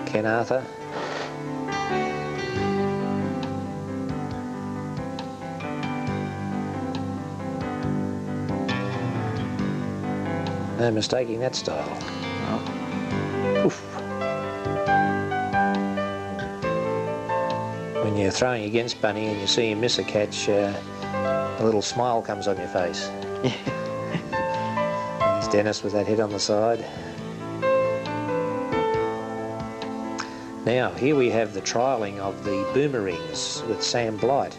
Ken Arthur. No mistaking that style. Oh. Oof. When you're throwing against Bunny and you see him miss a catch, a little smile comes on your face. There's Dennis with that hit on the side. Now, here we have the trialling of the Boomerangs with Sam Blight.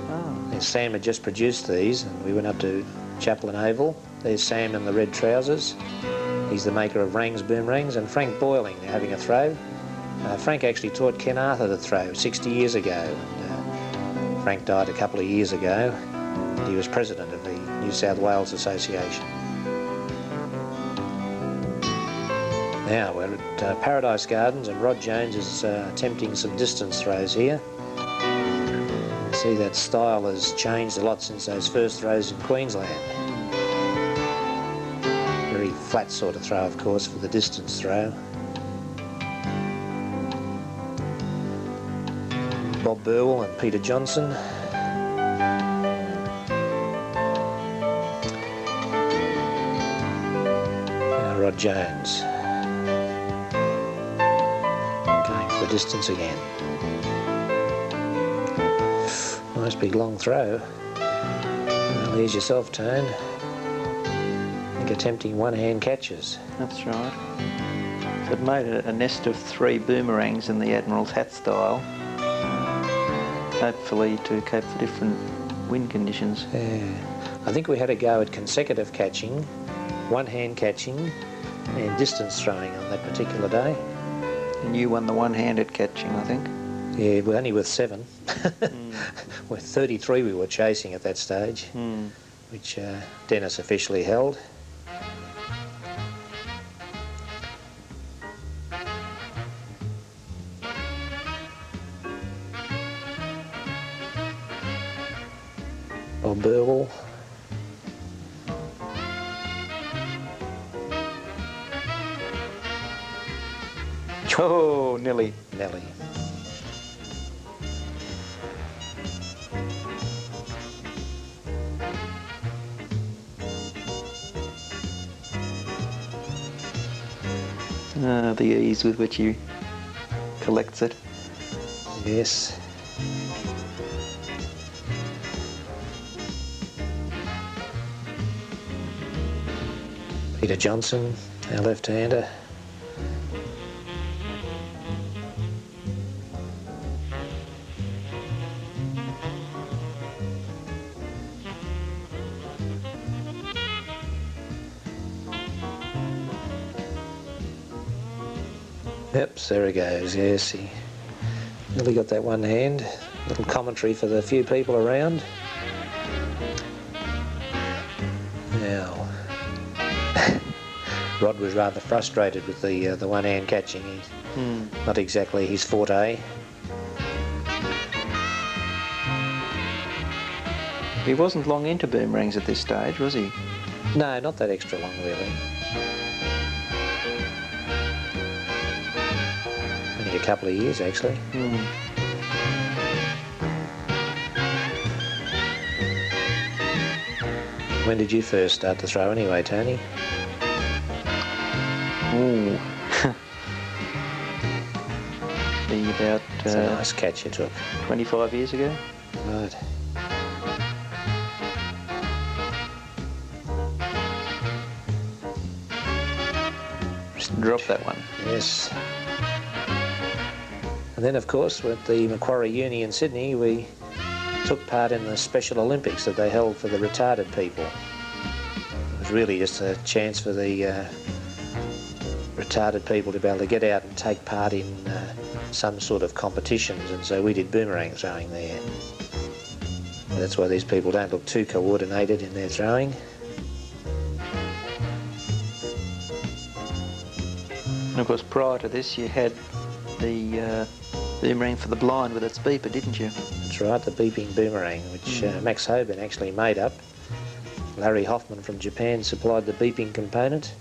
Oh. And Sam had just produced these, and we went up to Chaplin Oval. There's Sam in the red trousers. He's the maker of Rang's Boomerangs, and Frank Boiling having a throw. Frank actually taught Ken Arthur to throw 60 years ago. And, Frank died a couple of years ago. He was president of the New South Wales Association. Now we're at Paradise Gardens, and Rod Jones is attempting some distance throws here. See, that style has changed a lot since those first throws in Queensland. Very flat sort of throw, of course, for the distance throw. Bob Burwell and Peter Johnson. Now Rod Jones. Going for the distance again. Nice big long throw. Well, there's your self-turn. I think attempting one-hand catches. That's right. So it made a nest of 3 boomerangs in the Admiral's hat style. Hopefully to cope for different wind conditions. Yeah. I think we had a go at consecutive catching, one-hand catching and distance throwing on that particular day. And you won the one-handed catching, I think. Yeah, we're only with 7. With 33 we were chasing at that stage, which Dennis officially held. Bob Burwell. Oh, Nelly. Nelly. The ease with which he collects it. Yes. Peter Johnson, our left-hander. Yep, there he goes, yes, he really got that one hand. Little commentary for the few people around. Now, Rod was rather frustrated with the one-hand catching. He's not exactly his forte. He wasn't long into boomerangs at this stage, was he? No, not that extra long, really. Only a couple of years, actually. When did you first start to throw anyway, Tony? Ooh. Be about It's a nice catch you took. 25 years ago. Right. Just drop that one. Yes. And then, of course, with the Macquarie Uni in Sydney, we took part in the Special Olympics that they held for the retarded people. It was really just a chance for the retarded people to be able to get out and take part in some sort of competitions, and so we did boomerang throwing there. That's why these people don't look too coordinated in their throwing. And of course, prior to this, you had the boomerang for the blind with its beeper, didn't you? That's right, the beeping boomerang, which Max Hoban actually made up. Larry Hoffman from Japan supplied the beeping component.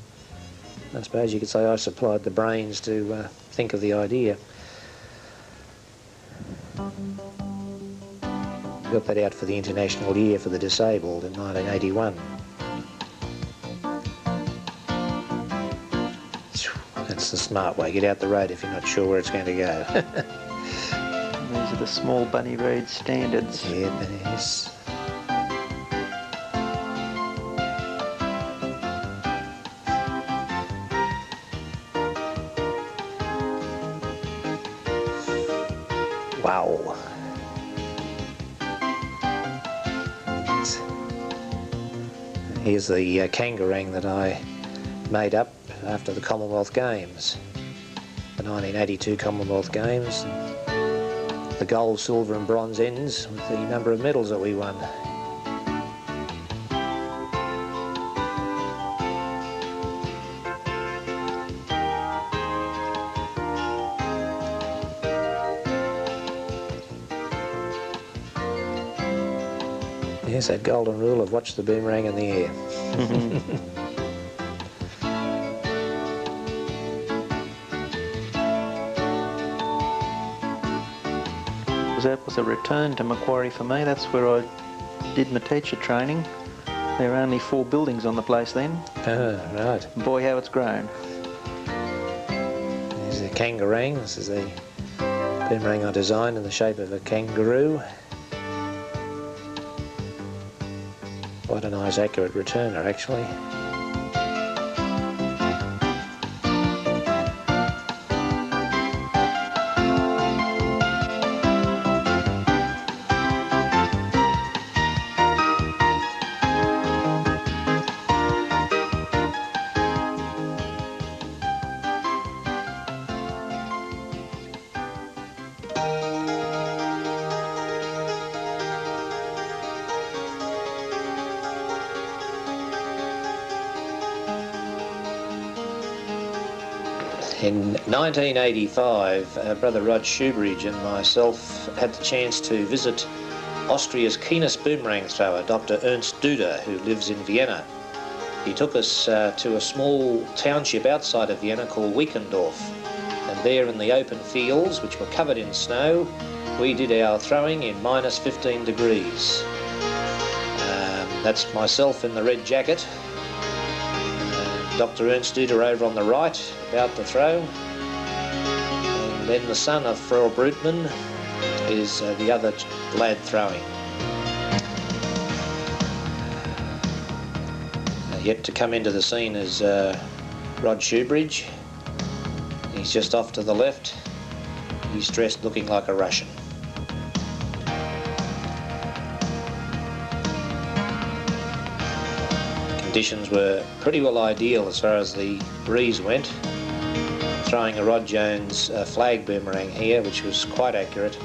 I suppose you could say I supplied the brains to think of the idea. Got that out for the International Year for the Disabled in 1981. That's the smart way. Get out the road if you're not sure where it's going to go. These are the small bunny road standards. Yeah, yes. Wow. Here's the kangarang that I made up after the Commonwealth Games, the 1982 Commonwealth Games. The gold, silver and bronze ends with the number of medals that we won. Yes, that golden rule of watch the boomerang in the air. That was a return to Macquarie for me. That's where I did my teacher training. There were only 4 buildings on the place then. Oh, right. Boy, how it's grown. There's the kangarang. This is the boomerang I designed in the shape of a kangaroo. Quite a nice accurate returner, actually. In 1985, Brother Rod Shoebridge and myself had the chance to visit Austria's keenest boomerang thrower, Dr. Ernst Duda, who lives in Vienna. He took us to a small township outside of Vienna called Wiekendorf, and there in the open fields, which were covered in snow, we did our throwing in minus 15 degrees. That's myself in the red jacket. Dr. Ernst Duda over on the right, about to throw. And then the son of Frau Brutmann is the other lad throwing. Yet to come into the scene is Rod Shoebridge. He's just off to the left. He's dressed looking like a Russian. Conditions were pretty well ideal as far as the breeze went. Throwing a Rod Jones flag boomerang here, which was quite accurate.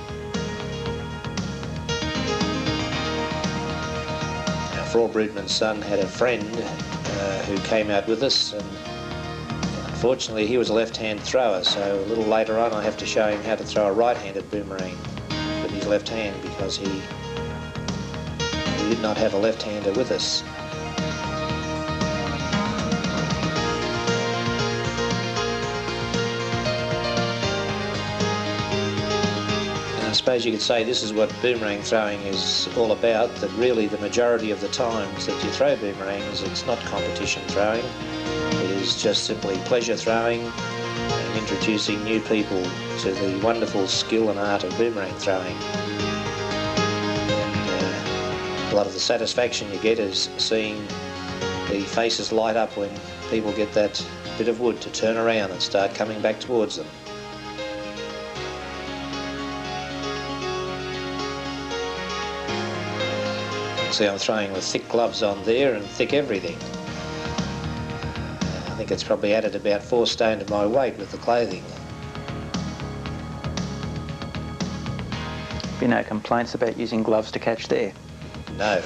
Frau Brutmann's son had a friend who came out with us, and unfortunately he was a left-hand thrower, so a little later on I have to show him how to throw a right-handed boomerang with his left hand, because he did not have a left-hander with us. I suppose you could say this is what boomerang throwing is all about, that really the majority of the times that you throw boomerangs, it's not competition throwing. It is just simply pleasure throwing and introducing new people to the wonderful skill and art of boomerang throwing. And a lot of the satisfaction you get is seeing the faces light up when people get that bit of wood to turn around and start coming back towards them. See, I'm throwing with thick gloves on there and thick everything. I think it's probably added about 4 stone to my weight with the clothing. Be no complaints about using gloves to catch there? No.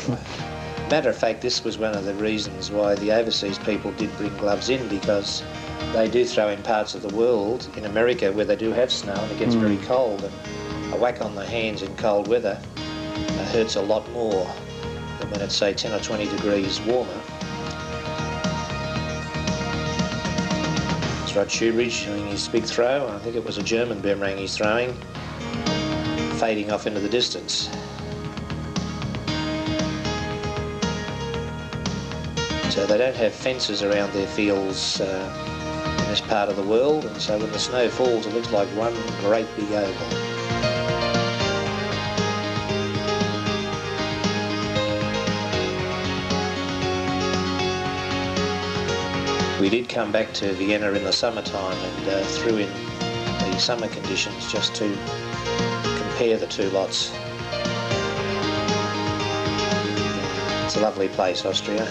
Matter of fact, this was one of the reasons why the overseas people did bring gloves in, because they do throw in parts of the world, in America, where they do have snow and it gets very cold, and a whack on the hands in cold weather hurts a lot more than when it's, say, 10 or 20 degrees warmer. That's Rod Shoebridge doing his big throw. I think it was a German boomerang he's throwing, fading off into the distance. So they don't have fences around their fields in this part of the world, and so when the snow falls it looks like one great big oval. We did come back to Vienna in the summertime and threw in the summer conditions just to compare the two lots. It's a lovely place, Austria.